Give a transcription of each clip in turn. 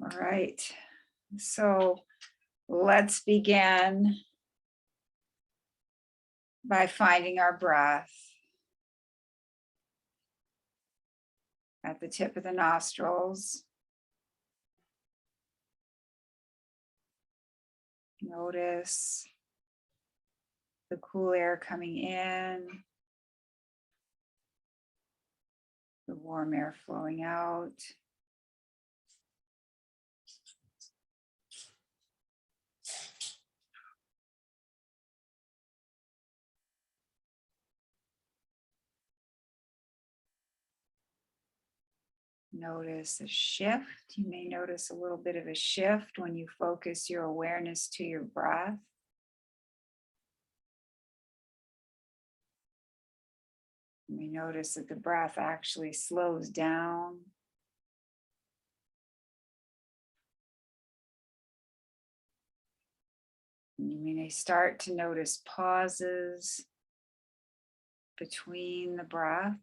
All right, so let's begin by finding our breath at the tip of the nostrils. Notice the cool air coming in, the warm air flowing out. Notice a shift. You may notice a little bit of a shift when you focus your awareness to your breath. You may notice that the breath actually slows down. You may start to notice pauses between the breaths.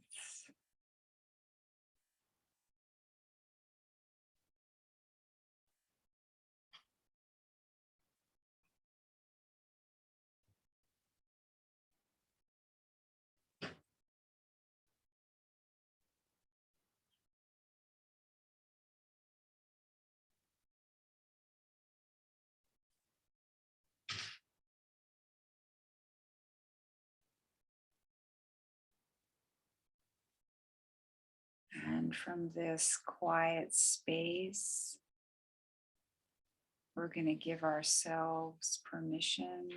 And from this quiet space, we're going to give ourselves permission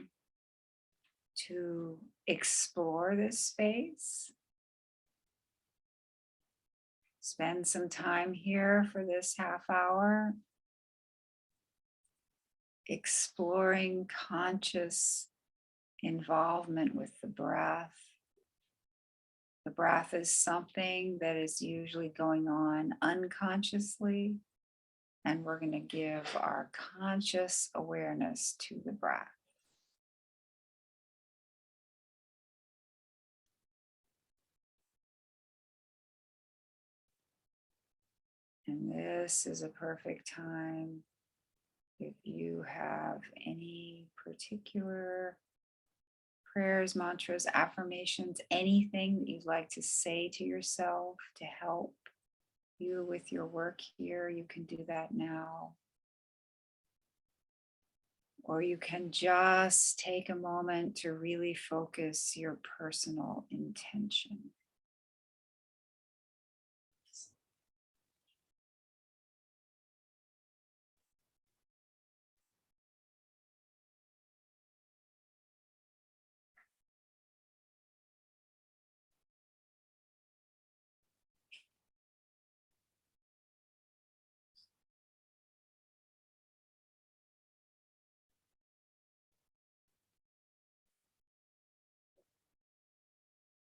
to explore this space. Spend some time here for this half hour, exploring conscious involvement with the breath. The breath is something that is usually going on unconsciously, and we're going to give our conscious awareness to the breath. And this is a perfect time if you have any particular prayers, mantras, affirmations, anything that you'd like to say to yourself to help you with your work here, you can do that now. Or you can just take a moment to really focus your personal intention.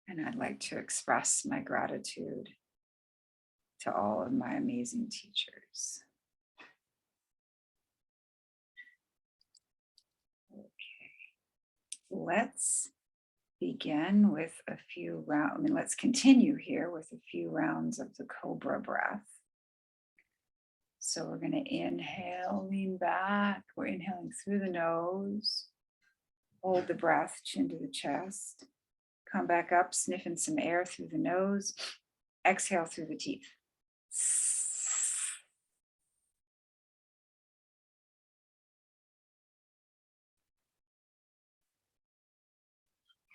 And I'd like to express my gratitude to all of my amazing teachers. Okay, let's begin with a few rounds. Let's continue here with a few rounds of the Cobra breath. So we're going to inhale, lean back. We're inhaling through the nose. Hold the breath, chin to the chest. Come back up, sniffing some air through the nose. Exhale through the teeth.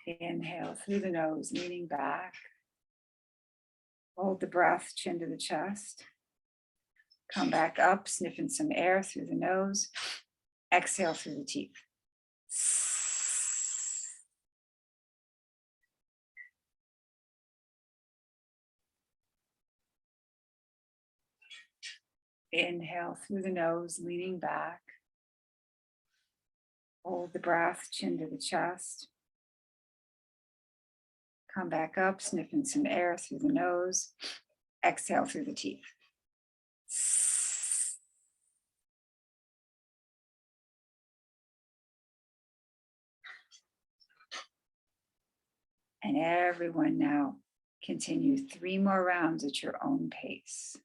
Inhale through the nose, leaning back. Hold the breath, chin to the chest. Come back up, sniffing some air through the nose. Exhale through the teeth. Inhale through the nose, leaning back. Hold the breath, chin to the chest. Come back up, sniffing some air through the nose. Exhale through the teeth. And everyone now continue 3 more rounds at your own pace.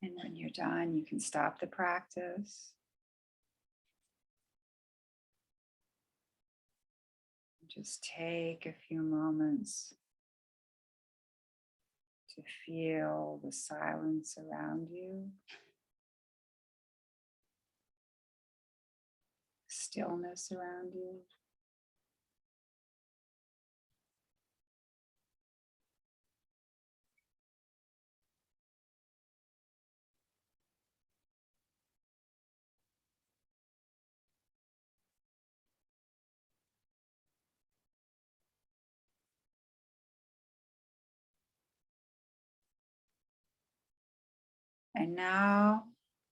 And when you're done, you can stop the practice. Just take a few moments to feel the silence around you, stillness around you. And now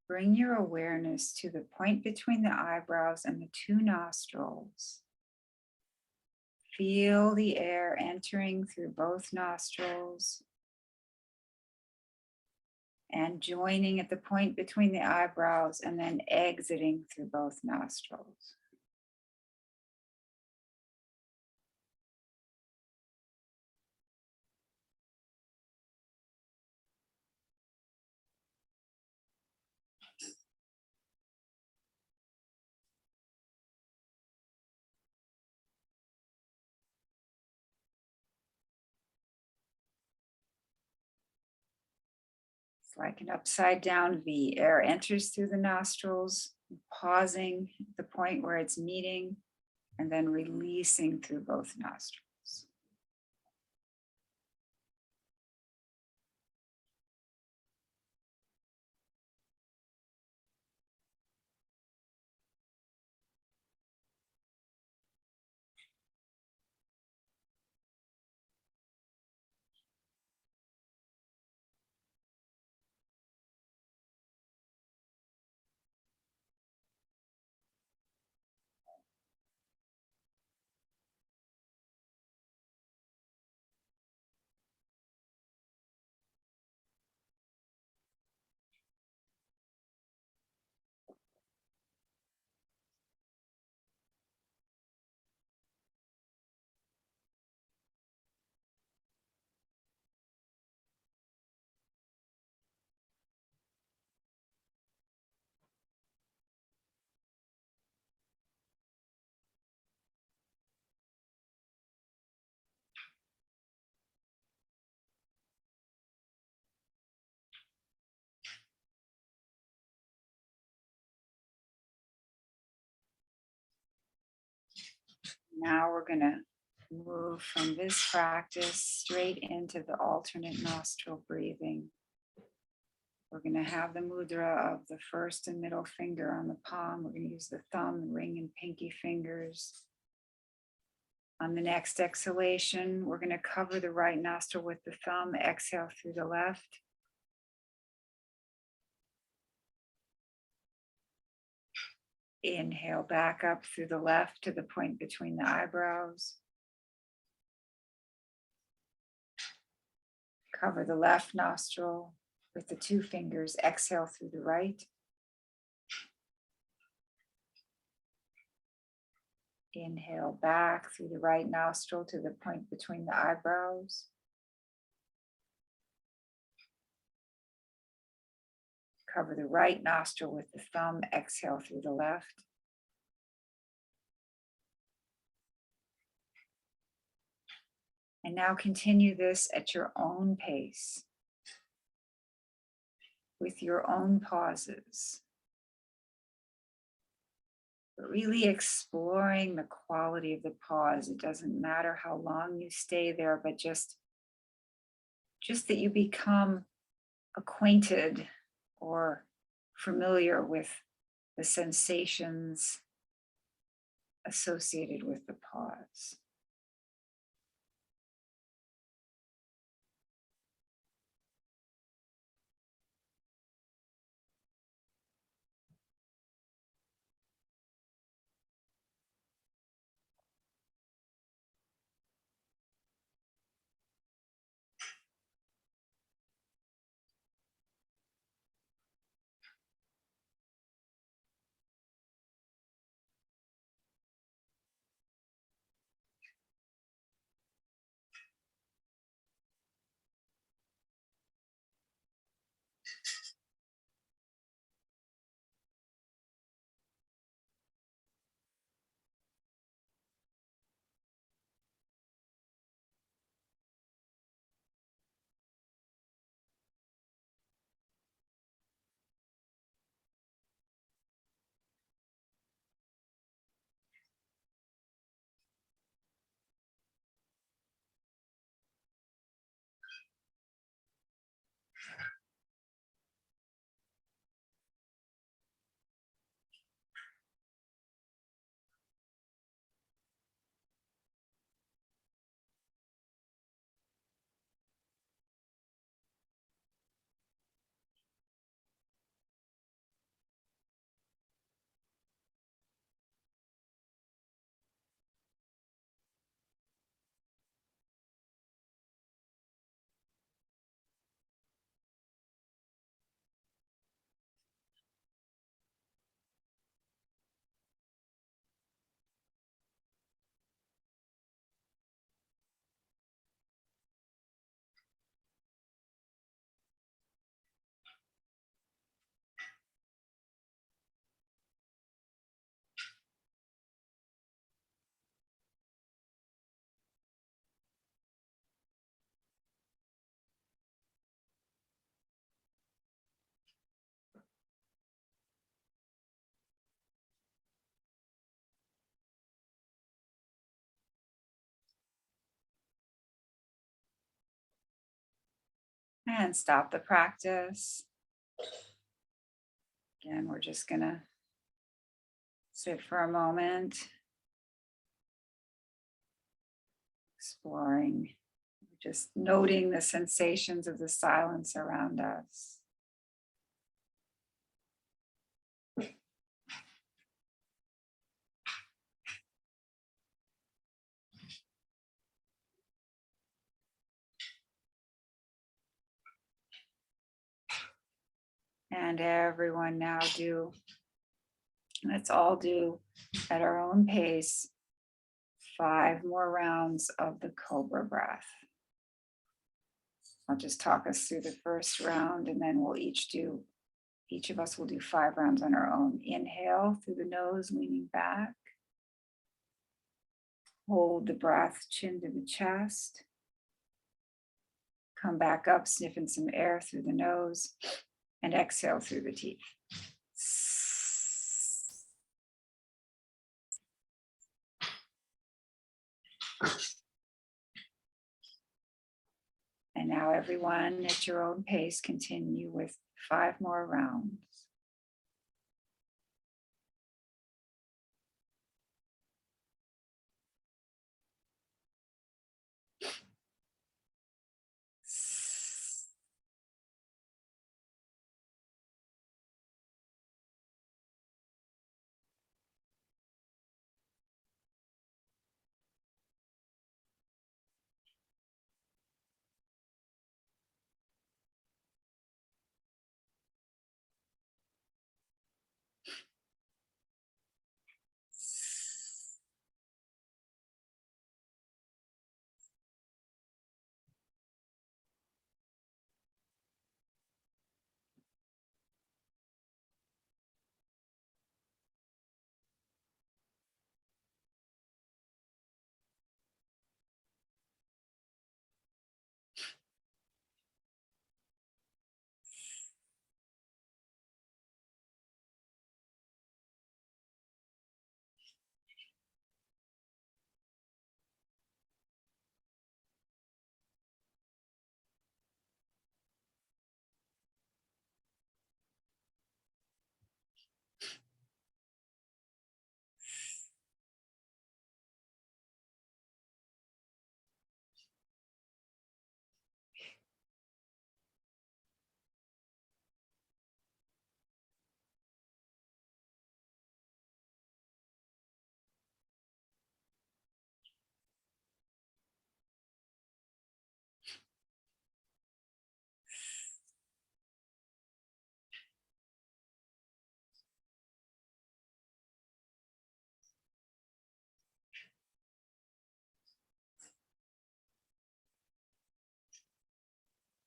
bring your awareness to the point between the eyebrows and the two nostrils. Feel the air entering through both nostrils and joining at the point between the eyebrows and then exiting through both nostrils. It's like an upside down V. Air enters through the nostrils, pausing at the point where it's meeting, and then releasing through both nostrils. Now we're going to move from this practice straight into the alternate nostril breathing. We're going to have the mudra of the first and middle finger on the palm. We're going to use the thumb, ring, and pinky fingers. On the next exhalation, we're going to cover the right nostril with the thumb, exhale through the left. Inhale back up through the left to the point between the eyebrows. Cover the left nostril with the two fingers, exhale through the right. Inhale back through the right nostril to the point between the eyebrows. Cover the right nostril with the thumb, exhale through the left. And now continue this at your own pace, with your own pauses. But really exploring the quality of the pause. It doesn't matter how long you stay there, but just just that you become acquainted or familiar with the sensations associated with the pause. And stop the practice. Again, we're just going to sit for a moment, exploring, just noting the sensations of the silence around us. And everyone now let's all do at our own pace, 5 more rounds of the Cobra breath. I'll just talk us through the first round and then each of us will do 5 rounds on our own. Inhale through the nose, leaning back. Hold the breath, chin to the chest. Come back up, sniffing some air through the nose, and exhale through the teeth. And now everyone at your own pace, continue with 5 more rounds.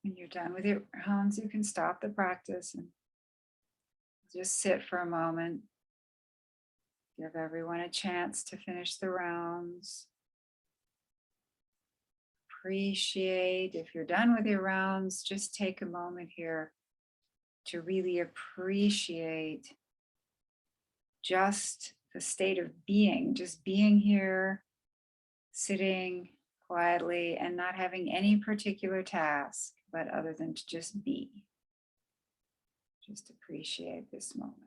When you're done with your rounds, you can stop the practice and just sit for a moment. Give everyone a chance to finish the rounds. Appreciate, if you're done with your rounds, just take a moment here to really appreciate just the state of being, just being here, sitting quietly and not having any particular task, but other than to just be. Just appreciate this moment.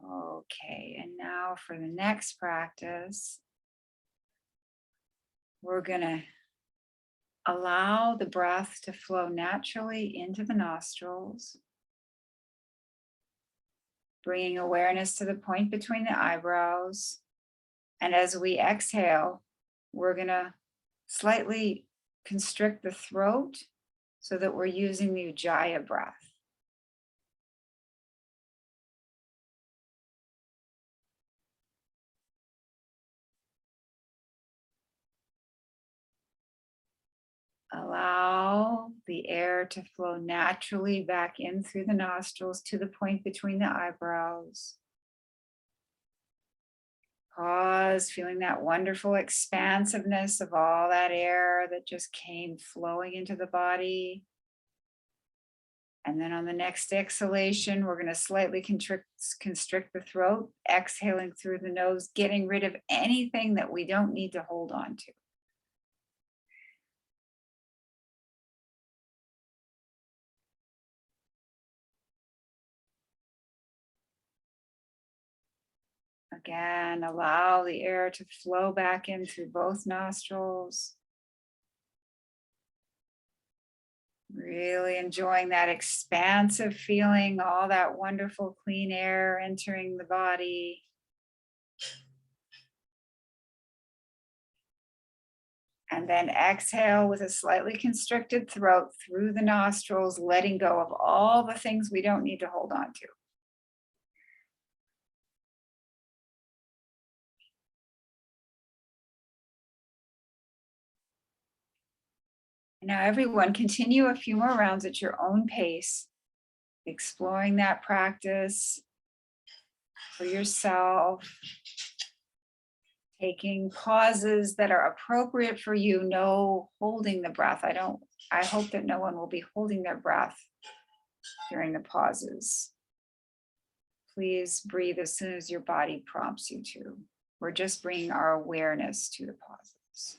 Okay, and now for the next practice, we're going to allow the breath to flow naturally into the nostrils, bringing awareness to the point between the eyebrows. And as we exhale, we're going to slightly constrict the throat so that we're using the Ujjayi breath. Allow the air to flow naturally back in through the nostrils to the point between the eyebrows. Pause, feeling that wonderful expansiveness of all that air that just came flowing into the body. And then on the next exhalation, we're going to slightly constrict the throat, exhaling through the nose, getting rid of anything that we don't need to hold on to. Again, allow the air to flow back in through both nostrils. Really enjoying that expansive feeling, all that wonderful clean air entering the body. And then exhale with a slightly constricted throat through the nostrils, letting go of all the things we don't need to hold on to. Now, everyone, continue a few more rounds at your own pace, exploring that practice for yourself, taking pauses that are appropriate for you, no holding the breath. I hope that no one will be holding their breath during the pauses. Please breathe as soon as your body prompts you to. We're just bringing our awareness to the pauses.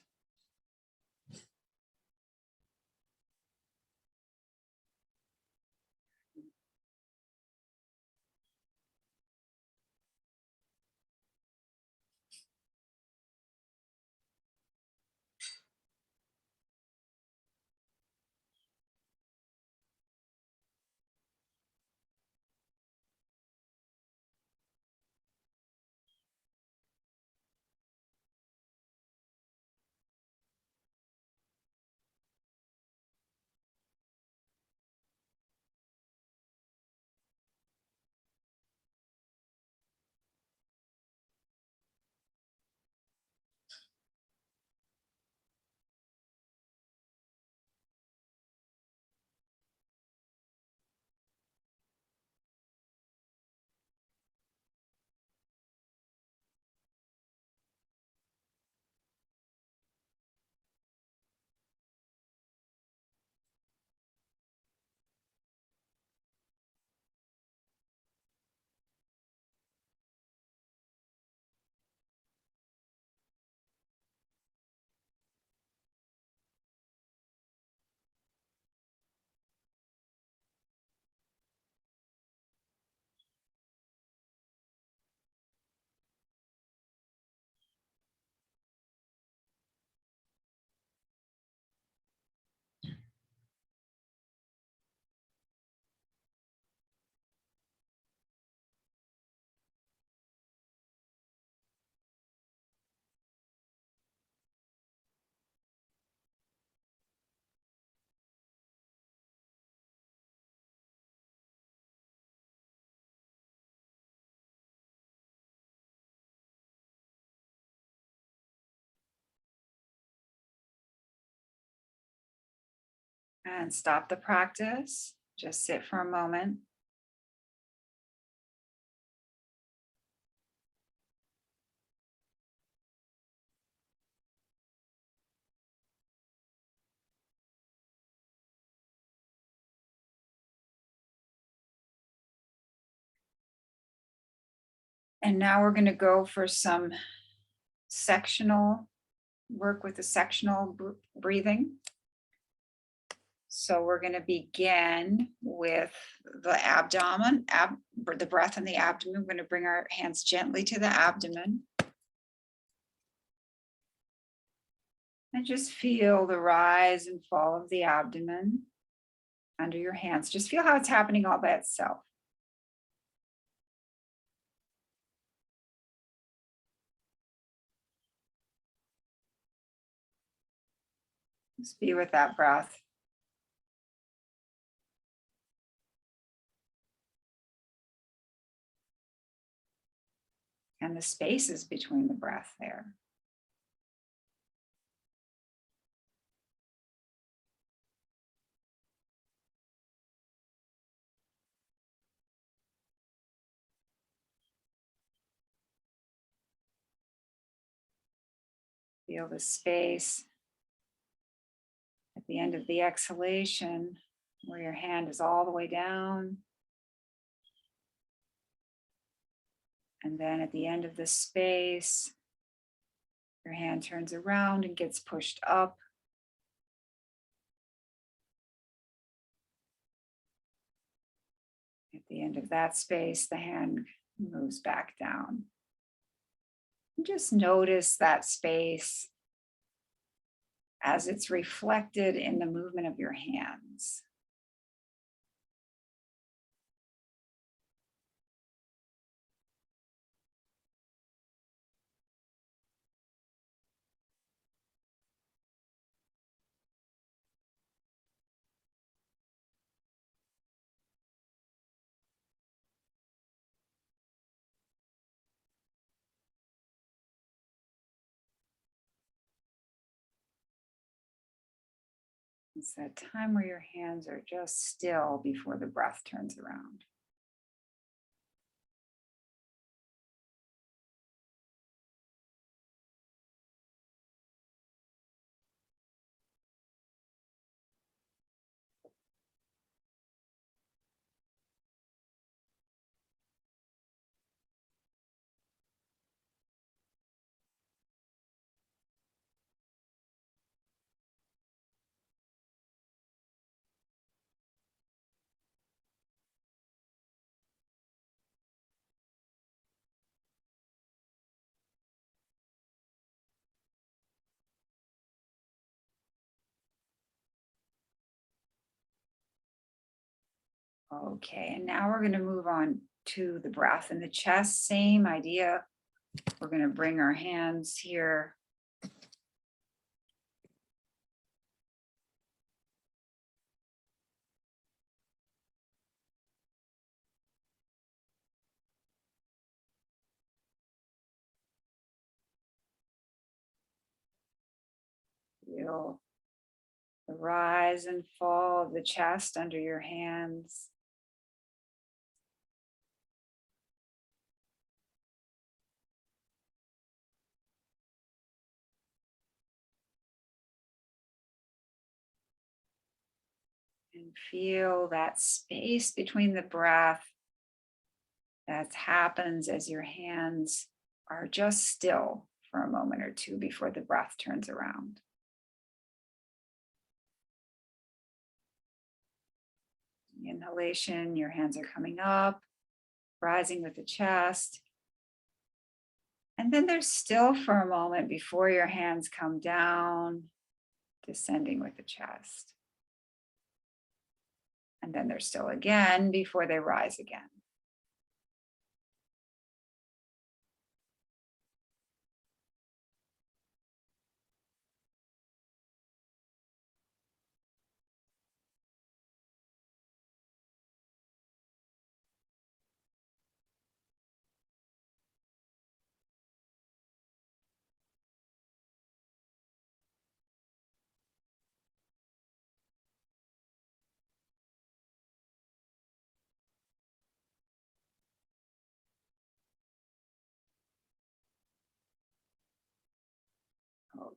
And stop the practice. Just sit for a moment. And now we're going to go for some sectional work with the sectional breathing. So we're going to begin with the abdomen, the breath in the abdomen. We're going to bring our hands gently to the abdomen. And just feel the rise and fall of the abdomen under your hands. Just feel how it's happening all by itself. Just be with that breath. And the spaces between the breath there. Feel the space at the end of the exhalation where your hand is all the way down. And then at the end of the space, your hand turns around and gets pushed up. At the end of that space, the hand moves back down. And just notice that space as it's reflected in the movement of your hands. It's that time where your hands are just still before the breath turns around. Okay, and now we're going to move on to the breath in the chest. Same idea. We're going to bring our hands here. Feel the rise and fall of the chest under your hands. And feel that space between the breath that happens as your hands are just still for a moment or two before the breath turns around. The inhalation, your hands are coming up, rising with the chest. And then they're still for a moment before your hands come down, descending with the chest. And then they're still again before they rise again.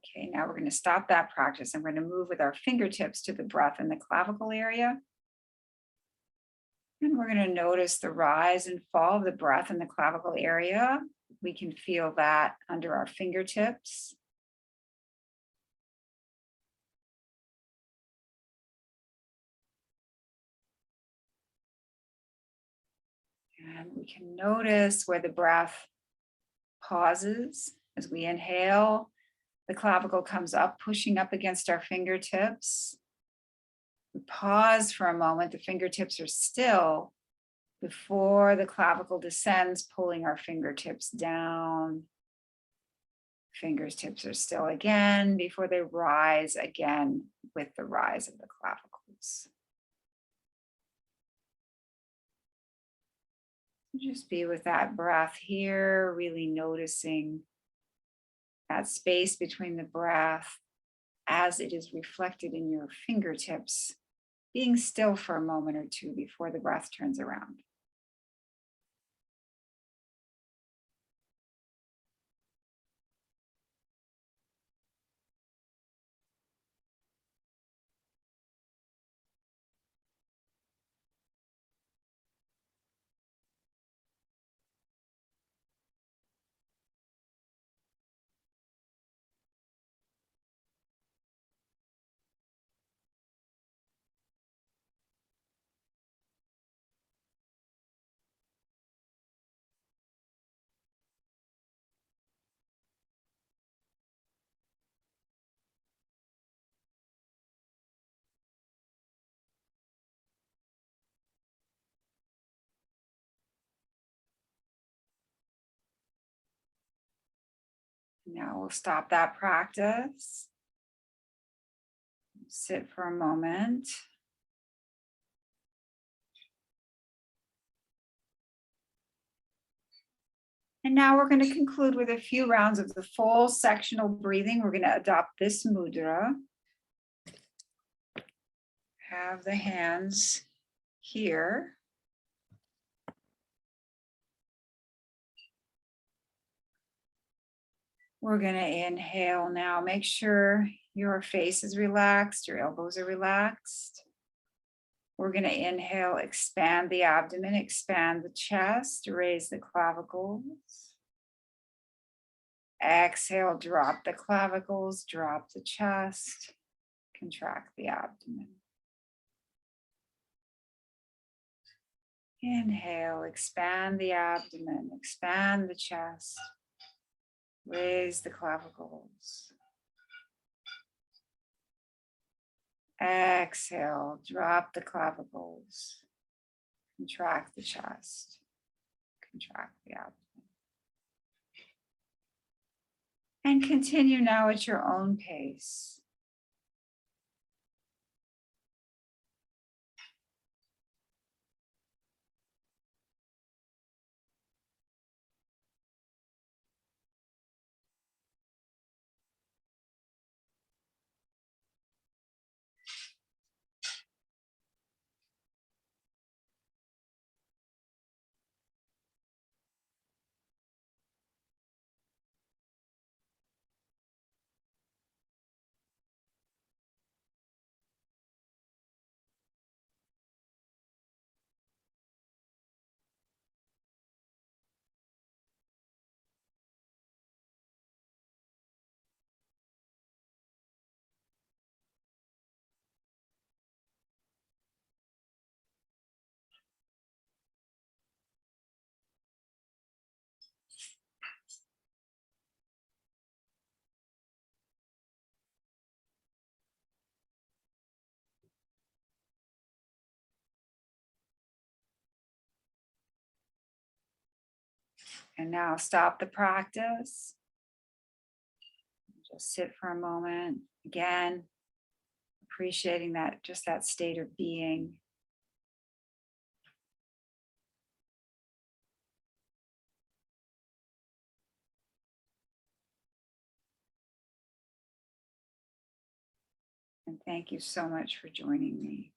Okay, now we're going to stop that practice. I'm going to move with our fingertips to the breath in the clavicle area. And we're going to notice the rise and fall of the breath in the clavicle area. We can feel that under our fingertips. And we can notice where the breath pauses as we inhale. The clavicle comes up, pushing up against our fingertips. We pause for a moment. The fingertips are still before the clavicle descends, pulling our fingertips down. Fingertips are still again before they rise again with the rise of the clavicles. Just be with that breath here, really noticing that space between the breath as it is reflected in your fingertips, being still for a moment or two before the breath turns around. Now we'll stop that practice. Sit for a moment. And now we're going to conclude with a few rounds of the full sectional breathing. We're going to adopt this mudra. Have the hands here. We're going to inhale now. Make sure your face is relaxed, your elbows are relaxed. We're going to inhale, expand the abdomen, expand the chest, raise the clavicles. Exhale, drop the clavicles, drop the chest, contract the abdomen. Inhale, expand the abdomen, expand the chest, raise the clavicles. Exhale, drop the clavicles, contract the chest, contract the abdomen. And continue now at your own pace. And now stop the practice. Just sit for a moment. Again, appreciating that, just that state of being. And thank you so much for joining me.